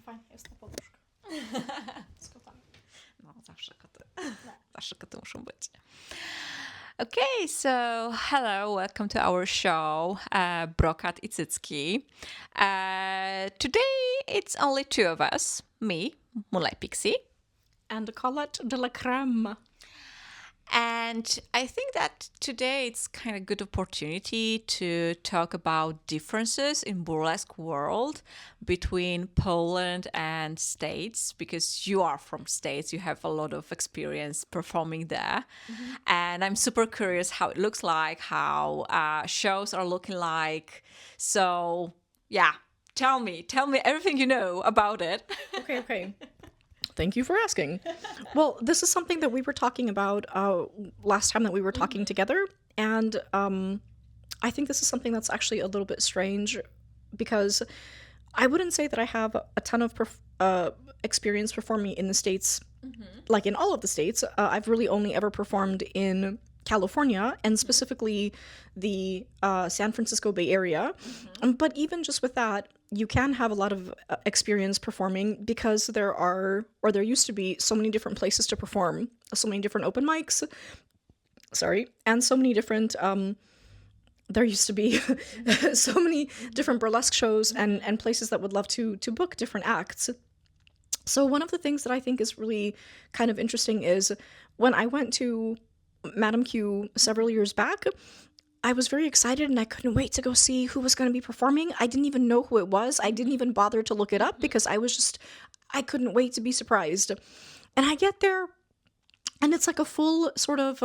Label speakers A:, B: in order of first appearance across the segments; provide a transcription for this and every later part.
A: fajnie jest ta poduszka. Z kotami.
B: No, zawsze koty. Zawsze koty muszą być. Okay, so hello, welcome to our show, Brokat i Cycki. Today it's only two of us, me, Moonlight Pixie.
A: And Colette de la Creme.
B: And I think that today it's kind of good opportunity to talk about differences in burlesque world between Poland and States, because you are from States, you have a lot of experience performing there. Mm-hmm. And I'm super curious how it looks like, how shows are looking like. So yeah, tell me everything you know about it.
A: Okay. Thank you for asking. Well, this is something that we were talking about last time that we were talking together. And I think this is something that's actually a little bit strange because I wouldn't say that I have a ton of experience performing in the States, like in all of the States. I've really only ever performed in California and specifically the San Francisco Bay Area. But even just with that, you can have a lot of experience performing because there used to be so many different places to perform, so many different open mics, and so many different, there used to be so many different burlesque shows and places that would love to book different acts. So one of the things that I think is really kind of interesting is when I went to Madame Q several years back, I was very excited and I couldn't wait to go see who was going to be performing. I didn't even know who it was. I didn't even bother to look it up because I couldn't wait to be surprised. And I get there and it's like a full sort of,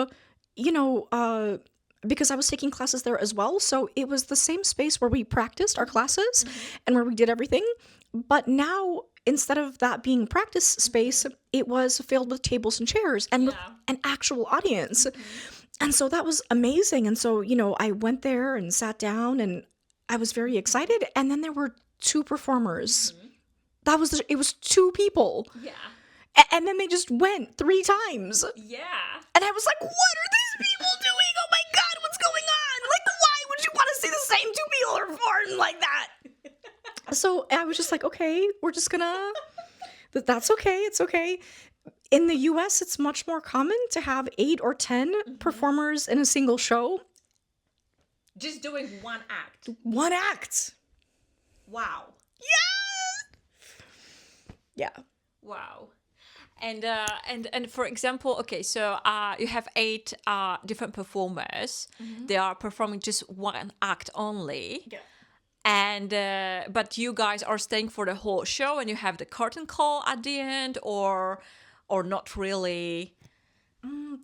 A: because I was taking classes there as well. So it was the same space where we practiced our classes and where we did everything. But now, instead of that being practice space, it was filled with tables and chairs and with an actual audience. And so that was amazing. And so, I went there and sat down and I was very excited. And then there were two performers. It was two people.
B: Yeah.
A: And then they just went 3 times.
B: Yeah.
A: And I was like, what are these people doing? Oh my God, what's going on? Like, why would you want to see the same 2 people perform like that? So I was just like, okay, we're just gonna, that's okay. It's okay. In the US, it's much more common to have 8 or 10 performers in a single show.
B: Just doing one act.
A: One act.
B: Wow.
A: Yeah.
B: Wow. And for example, okay, so you have 8 different performers. They are performing just one act only.
A: Yeah.
B: And but you guys are staying for the whole show, and you have the curtain call at the end, or not really?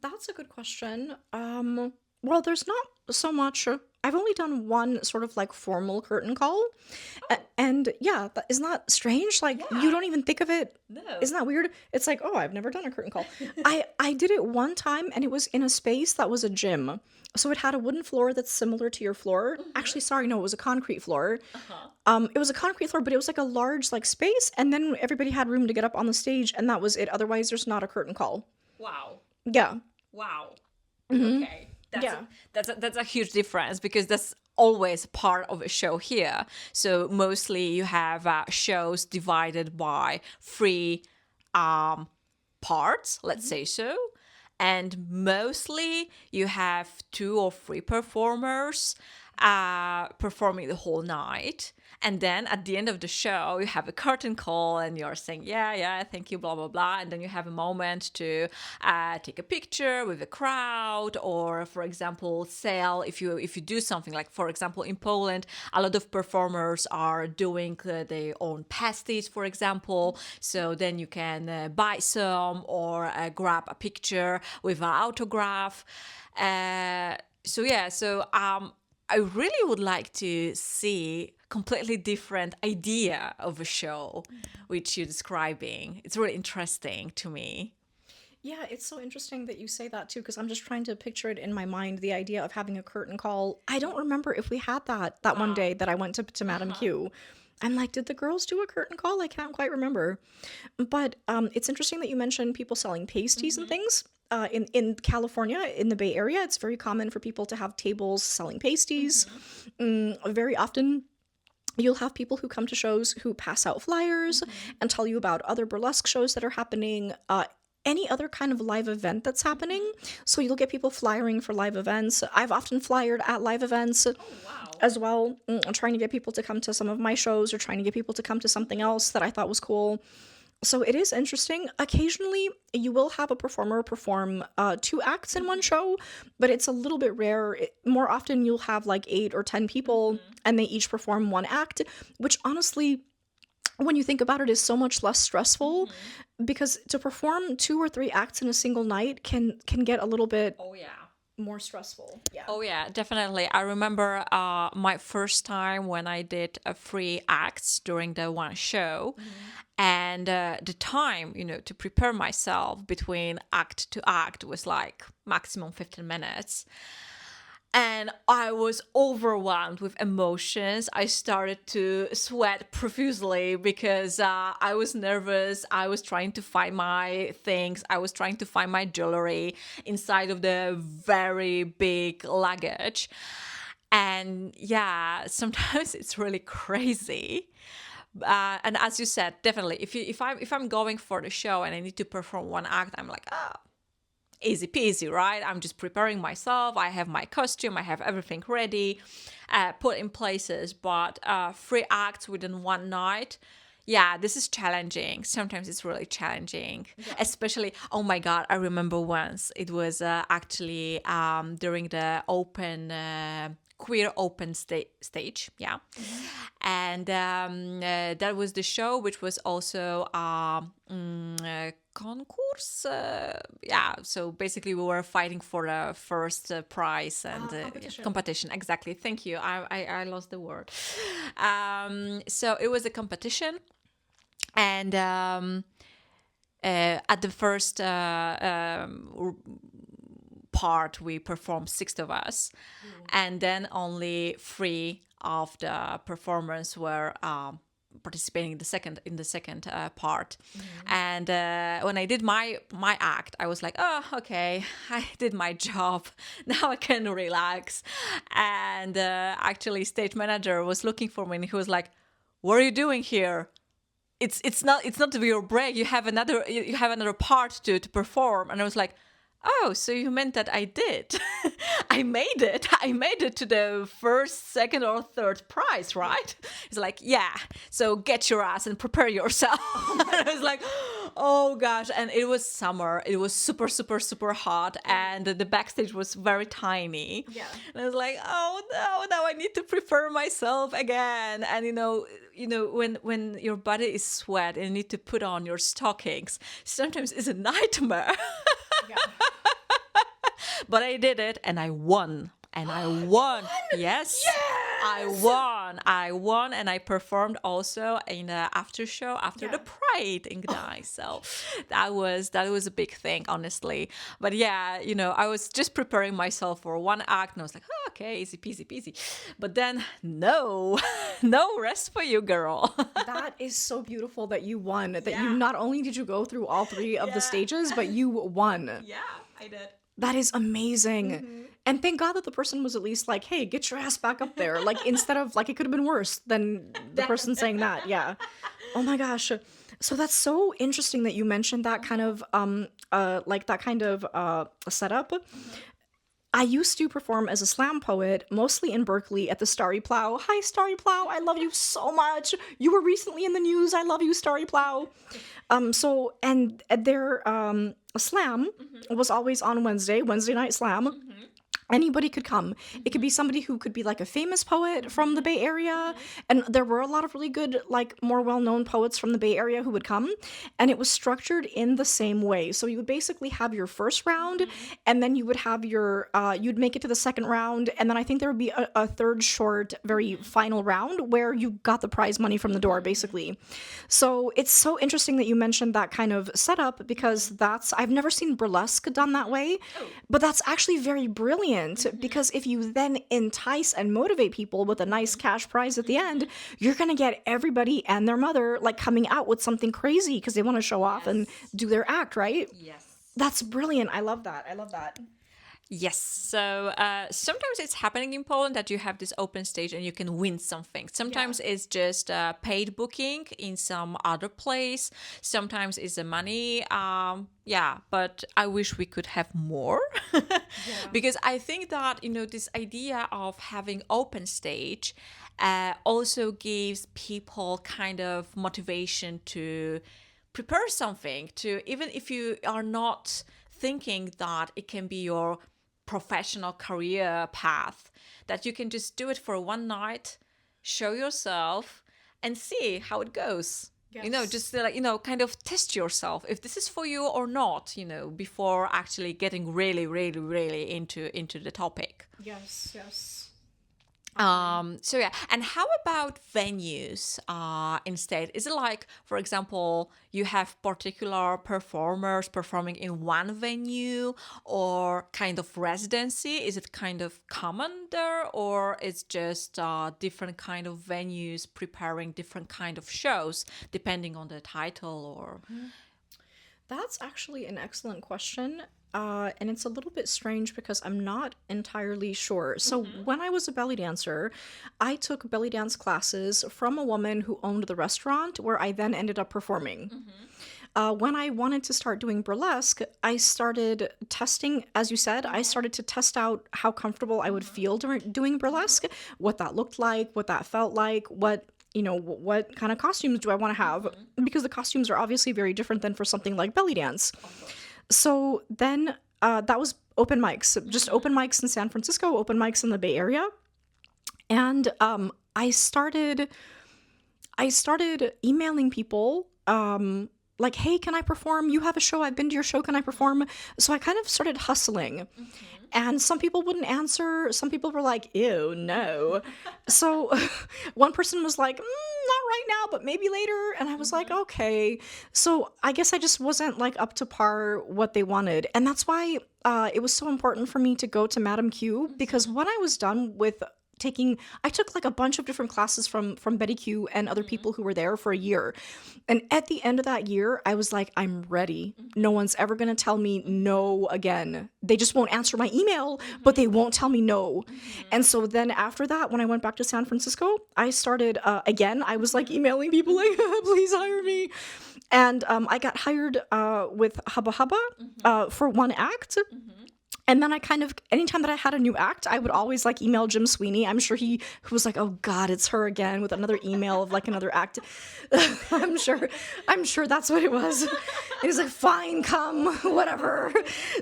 A: That's a good question. Well, there's not so much. I've only done one sort of like formal curtain call. And yeah, isn't that strange? Like you don't even think of it.
B: No.
A: Isn't that weird? It's like, oh, I've never done a curtain call. I did it one time and it was in a space that was a gym. So it had a wooden floor that's similar to your floor. Actually, sorry, no, it was a concrete floor. It was a concrete floor, but it was like a large like space. And then everybody had room to get up on the stage and that was it. Otherwise, there's not a curtain call.
B: Wow.
A: Yeah.
B: Wow. Okay. That's a huge difference because that's always part of a show here. So mostly you have shows divided by 3 parts, let's say so. And mostly you have 2 or 3 performers performing the whole night. And then at the end of the show, you have a curtain call and you're saying, yeah, thank you, blah, blah, blah. And then you have a moment to take a picture with the crowd or, for example, sell. If you do something like, for example, in Poland, a lot of performers are doing their own pasties, for example. So then you can buy some or grab a picture with an autograph. I really would like to see completely different idea of a show which you're describing. It's really interesting to me.
A: Yeah, it's so interesting that you say that too, because I'm just trying to picture it in my mind, the idea of having a curtain call. I don't remember if we had that one day that I went to Madame Q. I'm like, did the girls do a curtain call? I can't quite remember. But it's interesting that you mentioned people selling pasties and things. In California, in the Bay Area, it's very common for people to have tables selling pasties. Very often You'll have people who come to shows who pass out flyers and tell you about other burlesque shows that are happening, any other kind of live event that's happening. So you'll get people flyering for live events. I've often flyered at live events as well, trying to get people to come to some of my shows or trying to get people to come to something else that I thought was cool. So it is interesting. Occasionally, you will have a performer perform 2 acts in one show, but it's a little bit rare. More often, you'll have like 8 or 10 people, and they each perform 1 act, which honestly, when you think about it, is so much less stressful because to perform 2 or 3 acts in a single night can get a little bit
B: Oh yeah.
A: more stressful. Yeah.
B: Oh yeah, definitely. I remember my first time when I did 3 acts during the one show, and the time, to prepare myself between act to act was like maximum 15 minutes. And I was overwhelmed with emotions. I started to sweat profusely because I was nervous. I was trying to find my things. I was trying to find my jewelry inside of the very big luggage. And yeah, sometimes it's really crazy. And as you said, definitely, if I'm going for the show and I need to perform 1 act, I'm like, easy peasy, right? I'm just preparing myself. I have my costume. I have everything ready, put in places. But 3 acts within one night, yeah, this is challenging. Sometimes it's really challenging, especially, oh my God, I remember once it was actually during the queer open stage, yeah. And that was the show, which was also concourse, yeah, so basically we were fighting for the first prize and competition. Exactly, thank you, I lost the word. So it was a competition, and at the first part we performed 6 of us, and then only 3 of the performers were participating in the second part. And when I did my act, I was like, oh, okay, I did my job, now I can relax. And actually stage manager was looking for me and he was like, what are you doing here? It's not your break, you have another part to perform. And I was like, oh, so you meant that I did. I made it to the first, second, or third prize, right? He's like, yeah, so get your ass and prepare yourself. And I was like, oh gosh. And it was summer. It was super, super, super hot. And the backstage was very tiny.
A: Yeah.
B: And I was like, oh no, now I need to prepare myself again. And when your body is sweat and you need to put on your stockings, sometimes it's a nightmare.
A: Yeah.
B: But I did it and I won. And I won. Yes. I won and I performed also in the after show after the Pride in Gdańsk. So that was a big thing, honestly. But yeah, I was just preparing myself for 1 act and I was like, oh, okay, easy peasy peasy. But then no rest for you, girl.
A: That is so beautiful that you won. That you not only did you go through all 3 of the stages, but you won.
B: Yeah, I did.
A: That is amazing. And thank God that the person was at least like, hey, get your ass back up there. Like, instead of, like, it could have been worse than the person saying that. Yeah. Oh my gosh. So that's so interesting that you mentioned that kind of, setup. I used to perform as a slam poet, mostly in Berkeley at the Starry Plow. Hi, Starry Plow. I love you so much. You were recently in the news. I love you, Starry Plow. And their slam was always on Wednesday night slam. Anybody could come. It could be somebody who could be like a famous poet from the Bay Area. And there were a lot of really good, like more well-known poets from the Bay Area who would come. And it was structured in the same way. So you would basically have your first round and then you would have your, you'd make it to the second round. And then I think there would be a third short, very final round where you got the prize money from the door, basically. So it's so interesting that you mentioned that kind of setup because I've never seen burlesque done that way, but that's actually very brilliant. Because if you then entice and motivate people with a nice cash prize at the end, you're going to get everybody and their mother like coming out with something crazy because they want to show off and do their act, right?
B: Yes.
A: That's brilliant. I love that.
B: Yes. So sometimes it's happening in Poland that you have this open stage and you can win something. Sometimes it's just paid booking in some other place. Sometimes it's the money. Yeah, but I wish we could have more because I think that, this idea of having open stage also gives people kind of motivation to prepare something, to even if you are not thinking that it can be your professional career path, that you can just do it for one night, show yourself, and see how it goes. Just like, kind of test yourself if this is for you or not, before actually getting really, really, really into the topic.
A: Yes, yes.
B: So yeah, and how about venues instead? Is it like, for example, you have particular performers performing in one venue, or kind of residency? Is it kind of common there, or it's just different kind of venues preparing different kind of shows depending on the title or?
A: That's actually an excellent question. And it's a little bit strange because I'm not entirely sure. So, when I was a belly dancer, I took belly dance classes from a woman who owned the restaurant where I then ended up performing. When I wanted to start doing burlesque, I started testing, as you said, I started to test out how comfortable I would feel during doing burlesque, what that looked like, what that felt like, what kind of costumes do I want to have? Because the costumes are obviously very different than for something like belly dance. So then that was open mics, just open mics in San Francisco, open mics in the Bay Area. And I started emailing people like, hey, can I perform? You have a show. I've been to your show. Can I perform? So I kind of started hustling. And some people wouldn't answer. Some people were like, ew, no. So one person was like, not right now, but maybe later. And I was like, okay. So I guess I just wasn't like up to par what they wanted. And that's why it was so important for me to go to Madame Q, because when I was done with I took like a bunch of different classes from Betty Q and other people who were there for a year. And at the end of that year, I was like, I'm ready. No one's ever going to tell me no again. They just won't answer my email, but they won't tell me no. And so then after that, when I went back to San Francisco, I started again. I was like emailing people like, please hire me. And I got hired with Hubba Hubba for one act. And then I kind of, anytime that I had a new act, I would always like email Jim Sweeney. I'm sure he was like, oh God, it's her again with another email of like another act. I'm sure that's what it was. He was like, fine, come, whatever.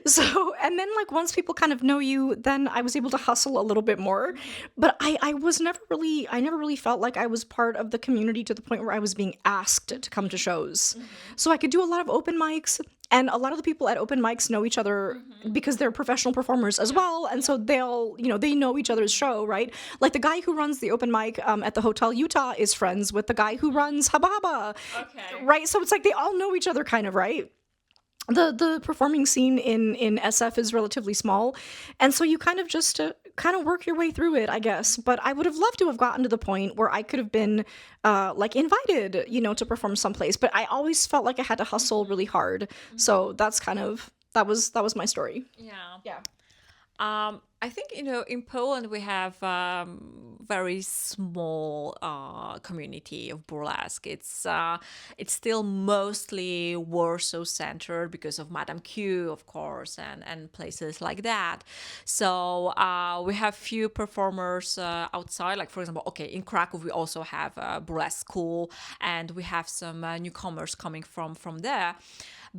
A: So, and then like once people kind of know you, then I was able to hustle a little bit more. But I never really felt like I was part of the community to the point where I was being asked to come to shows. So I could do a lot of open mics. And a lot of the people at open mics know each other because they're professional performers as well. And so they know each other's show, right? Like the guy who runs the open mic at the Hotel Utah is friends with the guy who runs Hubba Hubba.
B: Okay.
A: Right? So it's like they all know each other kind of, right? The performing scene in SF is relatively small. And so you kind of just kind of work your way through it, I guess. But I would have loved to have gotten to the point where I could have been like invited, to perform someplace. But I always felt like I had to hustle really hard. So that's kind of that was my story.
B: Yeah.
A: Yeah.
B: I think, in Poland we have very small community of burlesque. It's still mostly Warsaw centered because of Madame Q, of course, and places like that. So we have few performers outside. Like, for example, okay, in Krakow we also have a burlesque school, and we have some newcomers coming from there.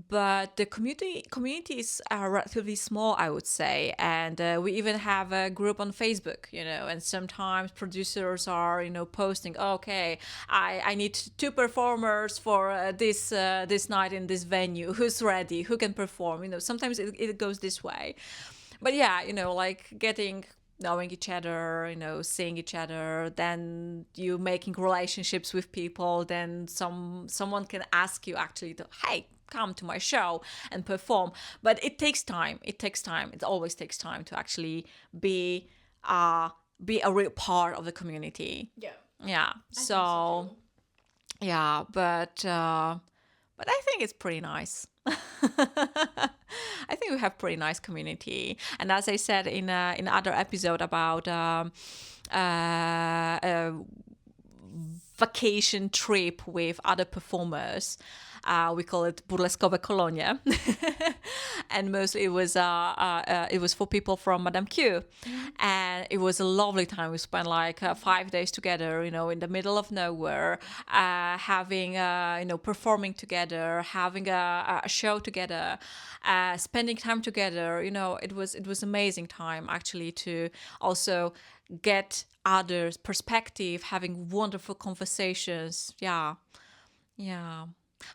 B: But the community is relatively small, I would say, and we even have a group on Facebook, and sometimes producers are, posting, okay, I need 2 performers for this night in this venue. Who's ready? Who can perform? Sometimes it goes this way. But yeah, like knowing each other, seeing each other, then you making relationships with people, then someone can ask you actually hey, come to my show and perform. But it takes time. It always takes time to actually be a real part of the community.
A: Yeah.
B: Yeah. So yeah, but But I think it's pretty nice. I think we have pretty nice community. And as I said in other episode about vacation trip with other performers. We call it Burlescowe Kolonie, and mostly it was for people from Madame Q, and it was a lovely time. We spent like 5 days together, in the middle of nowhere, having performing together, having a show together, spending time together. It was amazing time actually to also get others' perspective, having wonderful conversations. Yeah.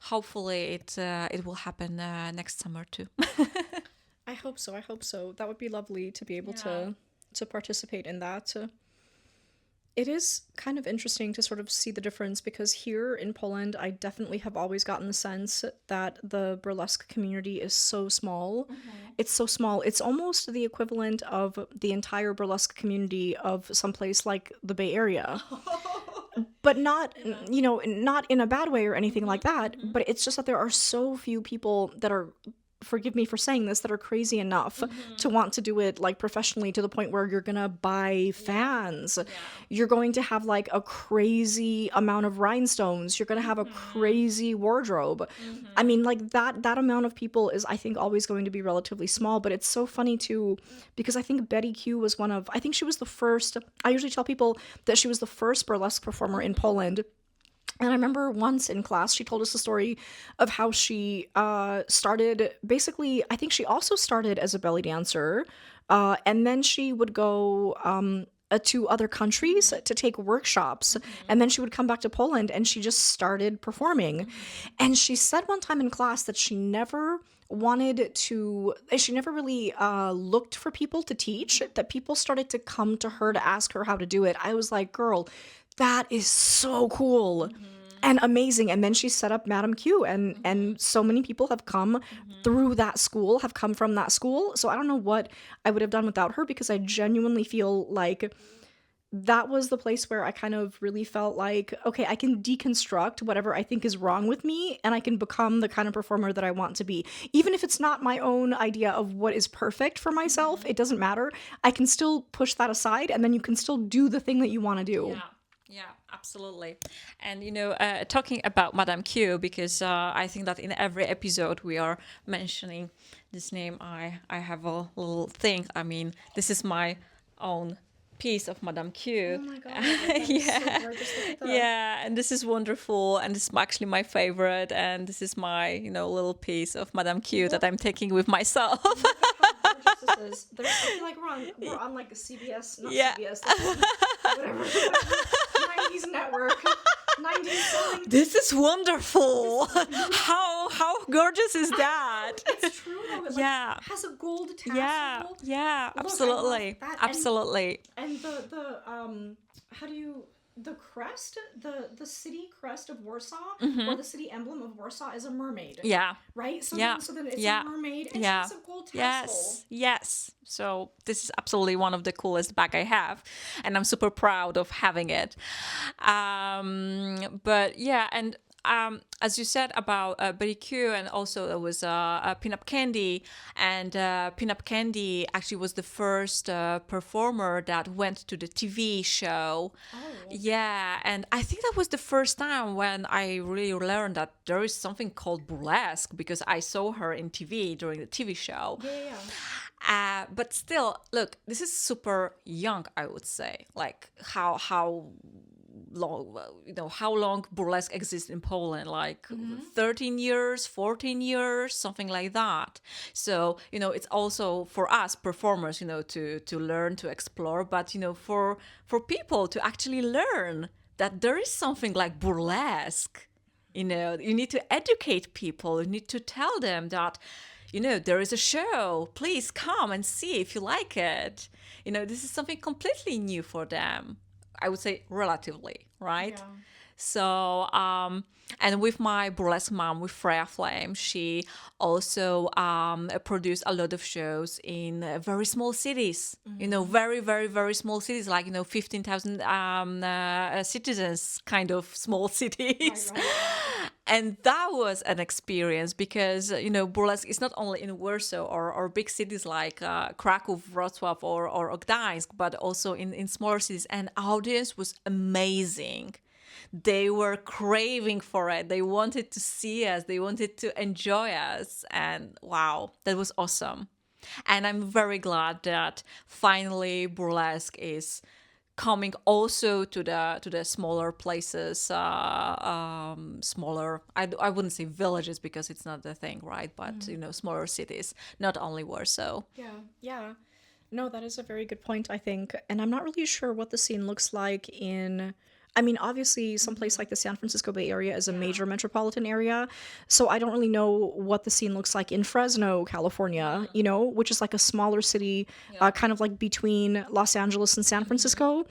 B: Hopefully it will happen next summer too.
A: I hope so. I hope so. That would be lovely to be able
B: Yeah.
A: to participate in that. It is kind of interesting to sort of see the difference because here in Poland, I definitely have always gotten the sense that the burlesque community is so small. It's so small. It's almost the equivalent of the entire burlesque community of someplace like the Bay Area. But not, not in a bad way or anything like that. But it's just that there are so few people that are, forgive me for saying this, that are crazy enough to want to do it like professionally to the point where you're gonna buy fans. You're going to have like a crazy amount of rhinestones. You're gonna have a crazy wardrobe. I mean, like that amount of people is, I think, always going to be relatively small. But it's so funny too, because I think Betty Q was I think she was the first. I usually tell people that she was the first burlesque performer in Poland. And I remember once in class, she told us the story of how she started, basically, I think she also started as a belly dancer, and then she would go to other countries to take workshops, and then she would come back to Poland, and she just started performing. And she said one time in class that she never really looked for people to teach, that people started to come to her to ask her how to do it. I was like, girl, that is so cool and amazing. And then she set up Madame Q, and so many people have come through that school, have come from that school. So I don't know what I would have done without her, because I genuinely feel like that was the place where I kind of really felt like, okay, I can deconstruct whatever I think is wrong with me, and I can become the kind of performer that I want to be. Even if it's not my own idea of what is perfect for myself, it doesn't matter. I can still push that aside, and then you can still do the thing that you want to do.
B: Yeah, absolutely. And, talking about Madame Q, because I think that in every episode we are mentioning this name, I have a little thing. I mean, this is my own piece of Madame Q.
A: Oh my god, that is so gorgeous. Look at that.
B: Yeah, and this is wonderful, and this is actually my favorite, and this is my, little piece of Madame Q that I'm taking with myself.
A: How gorgeous this is. There's, I feel like we're on like a CBS, not
B: Yeah.
A: CBS, whatever. 90s network. 90s selling.
B: This is wonderful. How gorgeous is that?
A: It's true though. It
B: Yeah.
A: has a gold tassel.
B: Yeah,
A: Look, I
B: absolutely,
A: love that.
B: absolutely.
A: And the crest, the city crest of Warsaw, or the city emblem of Warsaw, is a mermaid.
B: Yeah.
A: Right? So
B: Yeah.
A: then it's
B: Yeah.
A: a mermaid, and
B: Yeah.
A: she has a gold tassel.
B: Yes. So this is absolutely one of the coolest bag I have, and I'm super proud of having it. But yeah, and as you said about Betty Q, and also there was Pinup Candy, and Pinup Candy actually was the first performer that went to the TV show.
A: Oh.
B: Yeah, and I think that was the first time when I really learned that there is something called burlesque, because I saw her in TV during the TV show.
A: Yeah.
B: But still, look, this is super young, I would say. Like how long, how long burlesque exists in Poland, like 13 years, 14 years, something like that. So, it's also for us performers, to learn, to explore, but, for people to actually learn that there is something like burlesque. You need to educate people. You need to tell them that, there is a show. Please come and see if you like it. This is something completely new for them. I would say relatively, right?
A: Yeah.
B: So, and with my burlesque mom, with Freya Flame, she also produced a lot of shows in very small cities, very, very, very small cities, like, 15,000 citizens kind of small cities.
A: Right.
B: And that was an experience because, burlesque is not only in Warsaw or big cities like Krakow, Wrocław, or Gdańsk, but also in smaller cities. And audience was amazing. They were craving for it. They wanted to see us. They wanted to enjoy us. And wow, that was awesome. And I'm very glad that finally burlesque is coming also to the smaller places, smaller. I wouldn't say villages because it's not the thing, right? But smaller cities, not only Warsaw.
A: Yeah. No, that is a very good point, I think. And I'm not really sure what the scene looks like in. I mean, obviously, someplace like the San Francisco Bay Area is a major metropolitan area. So I don't really know what the scene looks like in Fresno, California, which is like a smaller city, kind of like between Los Angeles and San Francisco.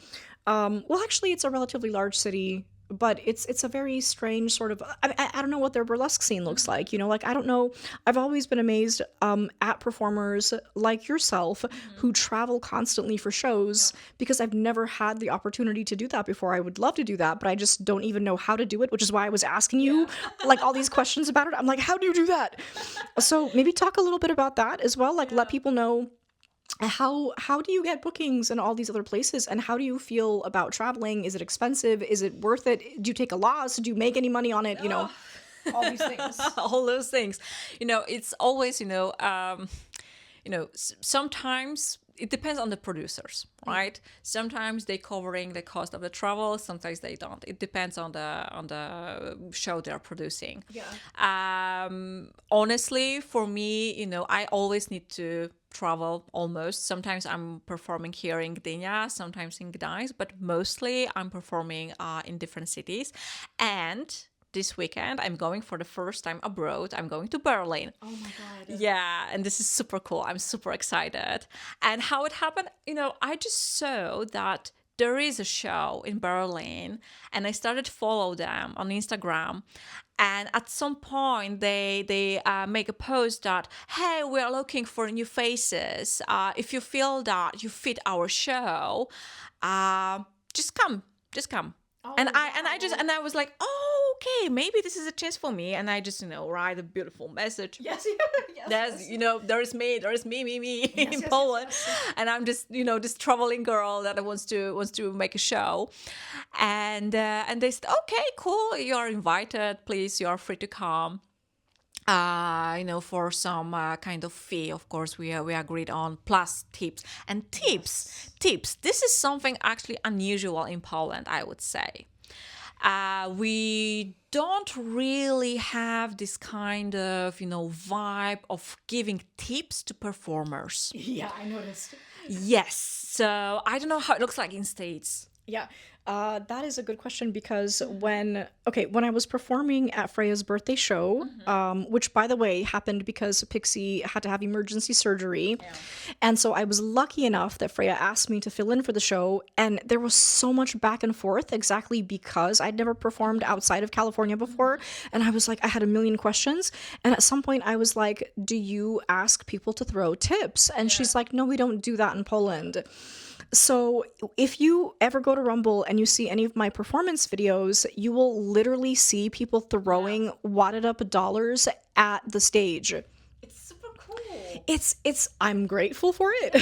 A: Well, actually, it's a relatively large city, but it's a very strange sort of. I don't know what their burlesque scene looks like. Like I don't know. I've always been amazed at performers like yourself who travel constantly for shows because I've never had the opportunity to do that before. I would love to do that, but I just don't even know how to do it, which is why I was asking you like all these questions about it. I'm like, how do you do that? So maybe talk a little bit about that as well. Like let people know. How do you get bookings in all these other places, and how do you feel about traveling? Is it expensive? Is it worth it? Do you take a loss? Do you make any money on it? All these things.
B: All those things. It's always, sometimes it depends on the producers, right? Sometimes they covering the cost of the travel, sometimes they don't. It depends on the show they're producing. Honestly, for me, I always need to travel almost. Sometimes I'm performing here in Gdynia, sometimes in Gdańsk, but mostly I'm performing in different cities. And this weekend, I'm going for the first time abroad. I'm going to Berlin.
A: Oh my God.
B: Yeah, and this is super cool. I'm super excited. And how it happened, I just saw that there is a show in Berlin, and I started to follow them on Instagram. And at some point, they make a post that, hey, we are looking for new faces. If you feel that you fit our show, just come.
A: Oh,
B: and I was like, oh, okay, maybe this is a chance for me. And I just, write a beautiful message.
A: Yes.
B: There's me in Poland. Yes. And I'm just, this traveling girl that wants to make a show. And they said, okay, cool, you are invited, please, you are free to come. For some kind of fee, of course, we agreed on, plus tips. And tips. This is something actually unusual in Poland, I would say. We don't really have this kind of, vibe of giving tips to performers.
A: Yeah, I noticed.
B: Yes. So I don't know how it looks like in States.
A: Yeah, that is a good question because when I was performing at Freya's birthday show, which by the way happened because Pixie had to have emergency surgery. Yeah. And so I was lucky enough that Freya asked me to fill in for the show. And there was so much back and forth exactly because I'd never performed outside of California before. And I was like, I had a million questions. And at some point I was like, do you ask people to throw tips? And she's like, no, we don't do that in Poland. So if you ever go to Rumble and you see any of my performance videos, you will literally see people throwing wadded up dollars at the stage.
B: It's super cool.
A: I'm grateful for it.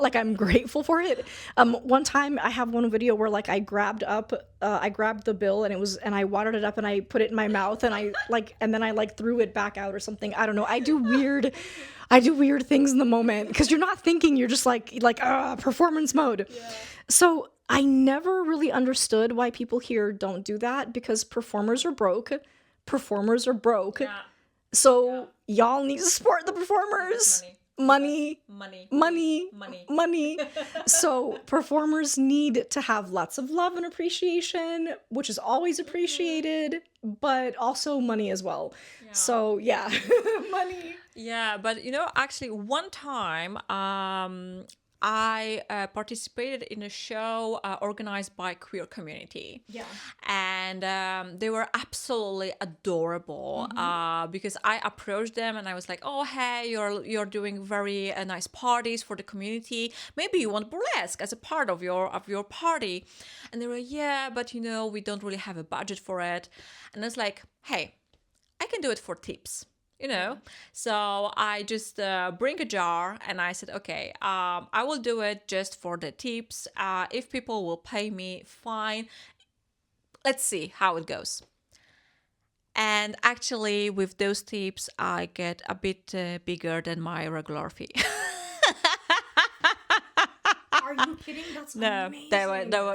A: Like I'm grateful for it. One time I have one video where like I grabbed the bill and I wadded it up and I put it in my mouth and then I threw it back out or something. I don't know. I do weird things in the moment because you're not thinking, you're just like performance mode. Yeah. So I never really understood why people here don't do that because performers are broke. Yeah. So y'all need to support the performers. Money. So performers need to have lots of love and appreciation, which is always appreciated, but also money as well. Yeah. So yeah, money.
B: Yeah, but actually one time I participated in a show organized by queer community.
A: Yeah.
B: And they were absolutely adorable because I approached them and I was like, "Oh, hey, you're doing very nice parties for the community. Maybe you want burlesque as a part of your party." And they were, "Yeah, but we don't really have a budget for it." And I was like, "Hey, I can do it for tips." So I just bring a jar and I said, okay, I will do it just for the tips. If people will pay me, fine. Let's see how it goes. And actually, with those tips, I get a bit bigger than my regular fee.
A: Are you kidding? That's
B: No,
A: amazing.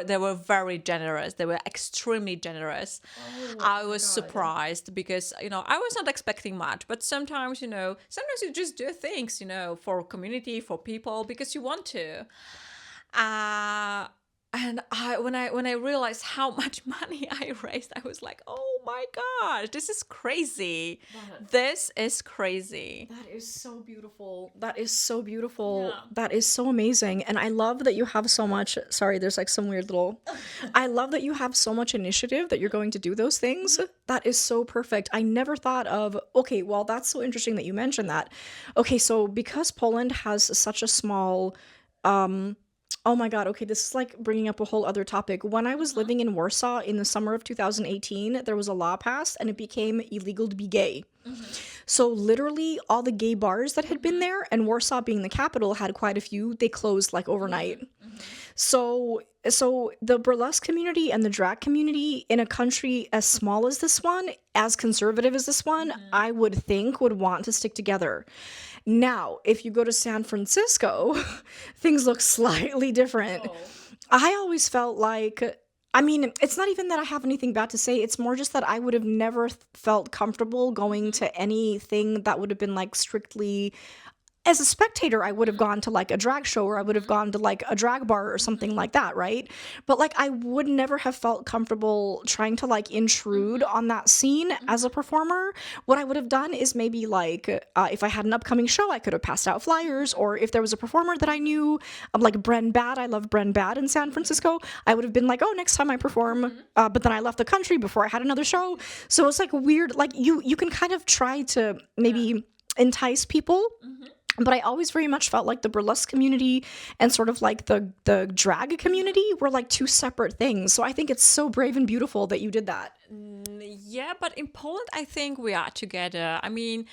B: they were very generous. They were extremely generous.
A: Oh,
B: I
A: my
B: was
A: God.
B: surprised because I was not expecting much. But sometimes you just do things for community, for people because you want to. And when I realized how much money I raised, I was like, "Oh my gosh, this is crazy! This is crazy."
A: That is so beautiful. That is so beautiful.
B: Yeah.
A: That is so amazing. And I love that you have so much. Sorry, there's like some weird little. I love that you have so much initiative that you're going to do those things. That is so perfect. I never thought of. Okay, well, that's so interesting that you mentioned that. Okay, so because Poland has such a small. Oh my God, okay, this is like bringing up a whole other topic. When I was living in Warsaw in the summer of 2018, there was a law passed and it became illegal to be gay. So literally all the gay bars that had been there, and Warsaw being the capital had quite a few, they closed like overnight. So the burlesque community and the drag community in a country as small as this one, as conservative as this one, I would think would want to stick together. Now, if you go to San Francisco, things look slightly different. I always felt like, I mean, it's not even that I have anything bad to say. It's more just that I would have never felt comfortable going to anything that would have been like strictly. As a spectator, I would have gone to like a drag show, or I would have gone to like a drag bar or something like that, right? But like I would never have felt comfortable trying to like intrude on that scene as a performer. What I would have done is maybe like if I had an upcoming show, I could have passed out flyers, or if there was a performer that I knew, like Bren Bad, I love Bren Bad in San Francisco, I would have been like, oh, next time I perform, but then I left the country before I had another show. So it's like weird, like you can kind of try to maybe entice people. But I always very much felt like the burlesque community and sort of like the drag community were like two separate things. So I think it's so brave and beautiful that you did that.
B: Yeah, but in Poland, I think we are together. I mean,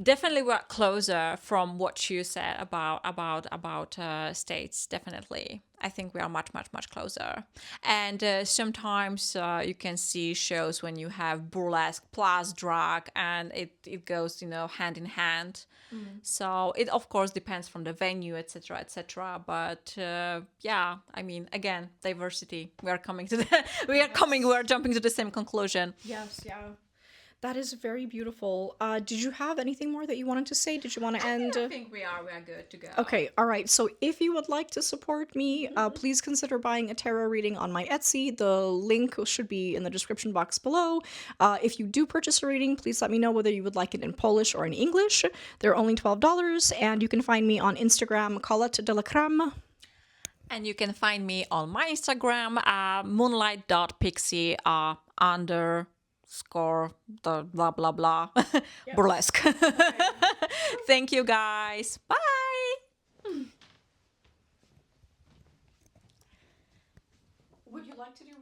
B: definitely we're closer from what you said about states. Definitely, I think we are much closer. And sometimes you can see shows when you have burlesque plus drag, and it goes hand in hand. So it of course depends from the venue, etc., etc. But yeah, I mean, again, diversity. We are coming to the we are jumping to the same conclusion.
A: Yes, yeah. That is very beautiful. Did you have anything more that you wanted to say? Did you want to end?
B: I think we are good to go.
A: Okay, all right. So if you would like to support me, please consider buying a tarot reading on my Etsy. The link should be in the description box below. If you do purchase a reading, please let me know whether you would like it in Polish or in English. They're only $12, and you can find me on Instagram, Colette de la Creme.
B: And you can find me on my Instagram, moonlight.pixie _ the blah blah blah burlesque. Thank you guys. Bye.